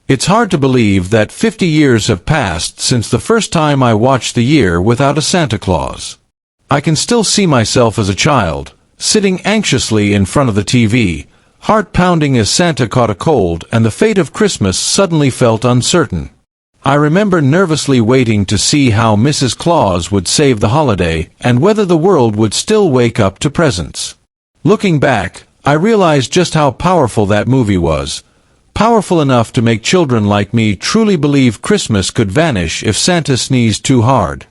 It's hard to believe that 50 years have passed since the first time I watched The Year Without a Santa Claus. I can still see myself as a child, sitting anxiously in front of the TV, heart pounding as Santa caught a cold and the fate of Christmas suddenly felt uncertain. I remember nervously waiting to see how Mrs. Claus would save the holiday and whether the world would still wake up to presents. Looking back, I realized just how powerful that movie was. Powerful enough to make children like me truly believe Christmas could vanish if Santa sneezed too hard.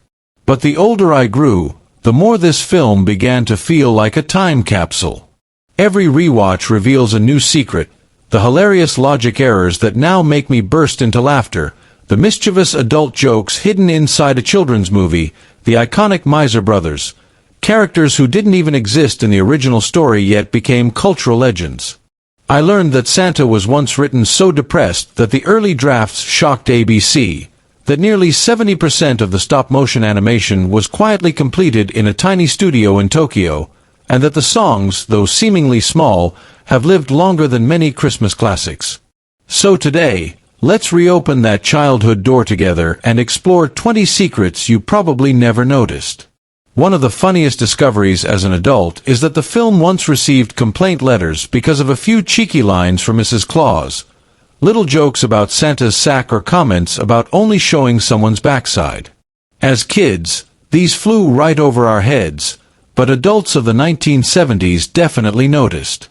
But the older I grew, the more this film began to feel like a time capsule. Every rewatch reveals a new secret, the hilarious logic errors that now make me burst into laughter, the mischievous adult jokes hidden inside a children's movie, the iconic Miser Brothers, characters who didn't even exist in the original story yet became cultural legends. I learned that Santa was once written so depressed that the early drafts shocked ABC, that nearly 70% of the stop-motion animation was quietly completed in a tiny studio in Tokyo, and that the songs, though seemingly small, have lived longer than many Christmas classics. So today, let's reopen that childhood door together and explore 20 secrets you probably never noticed. One of the funniest discoveries as an adult is that the film once received complaint letters because of a few cheeky lines from Mrs. Claus, little jokes about Santa's sack or comments about only showing someone's backside. As kids, these flew right over our heads, but adults of the 1970s definitely noticed.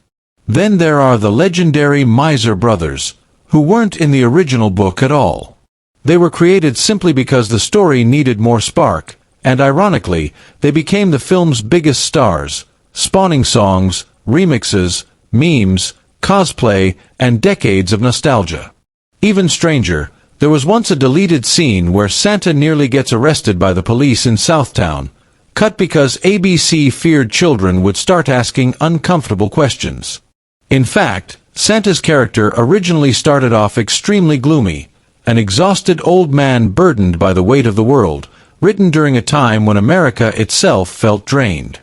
Then there are the legendary Miser Brothers, who weren't in the original book at all. They were created simply because the story needed more spark, and ironically, they became the film's biggest stars, spawning songs, remixes, memes, cosplay, and decades of nostalgia. Even stranger, there was once a deleted scene where Santa nearly gets arrested by the police in Southtown, cut because ABC feared children would start asking uncomfortable questions. In fact, Santa's character originally started off extremely gloomy, an exhausted old man burdened by the weight of the world, written during a time when America itself felt drained.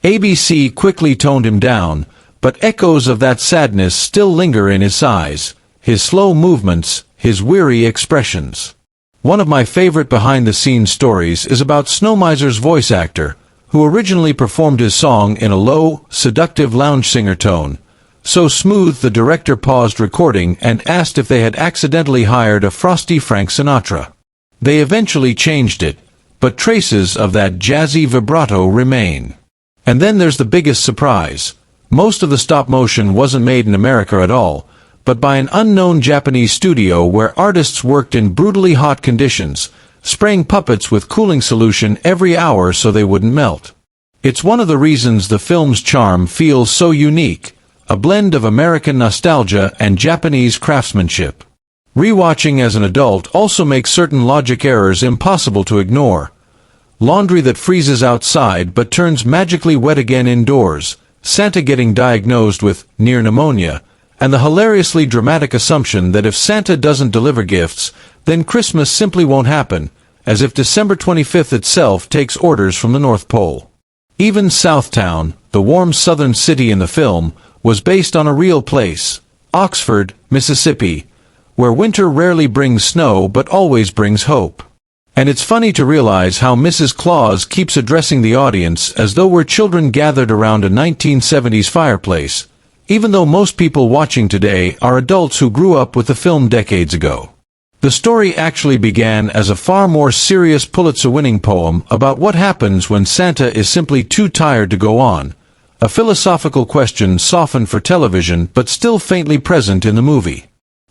ABC quickly toned him down, but echoes of that sadness still linger in his sighs, his slow movements, his weary expressions. One of my favorite behind-the-scenes stories is about Snow Miser's voice actor, who originally performed his song in a low, seductive lounge singer tone, so smooth the director paused recording and asked if they had accidentally hired a frosty Frank Sinatra. They eventually changed it, but traces of that jazzy vibrato remain. And then there's the biggest surprise. Most of the stop-motion wasn't made in America at all, but by an unknown Japanese studio where artists worked in brutally hot conditions, spraying puppets with cooling solution every hour so they wouldn't melt. It's one of the reasons the film's charm feels so unique, a blend of American nostalgia and Japanese craftsmanship. Rewatching as an adult also makes certain logic errors impossible to ignore. Laundry that freezes outside but turns magically wet again indoors, Santa getting diagnosed with near pneumonia, and the hilariously dramatic assumption that if Santa doesn't deliver gifts, then Christmas simply won't happen, as if December 25th itself takes orders from the North Pole. Even Southtown, the warm southern city in the film, was based on a real place, Oxford, Mississippi, where winter rarely brings snow but always brings hope. And it's funny to realize how Mrs. Claus keeps addressing the audience as though we're children gathered around a 1970s fireplace, even though most people watching today are adults who grew up with the film decades ago. The story actually began as a far more serious Pulitzer-winning poem about what happens when Santa is simply too tired to go on, a philosophical question softened for television but still faintly present in the movie.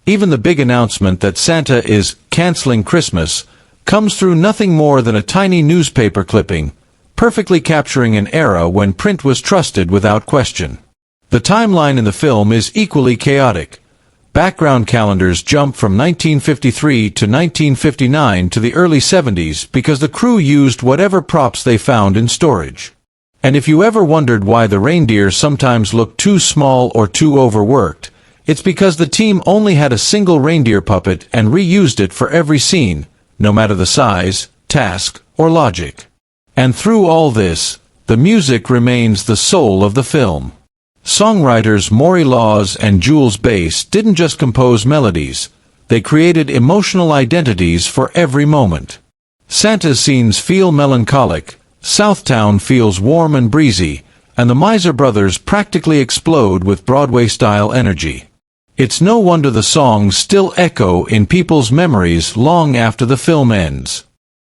Even the big announcement that Santa is canceling Christmas comes through nothing more than a tiny newspaper clipping, perfectly capturing an era when print was trusted without question. The timeline in the film is equally chaotic. Background calendars jump from 1953 to 1959 to the early 70s because the crew used whatever props they found in storage. And if you ever wondered why the reindeer sometimes looked too small or too overworked, it's because the team only had a single reindeer puppet and reused it for every scene, no matter the size, task, or logic. And through all this, the music remains the soul of the film. Songwriters Maury Laws and Jules Bass didn't just compose melodies, They created emotional identities for every moment. Santa's scenes feel melancholic, Southtown feels warm and breezy, and the Miser Brothers practically explode with Broadway-style energy. It's no wonder the songs still echo in people's memories long after the film ends.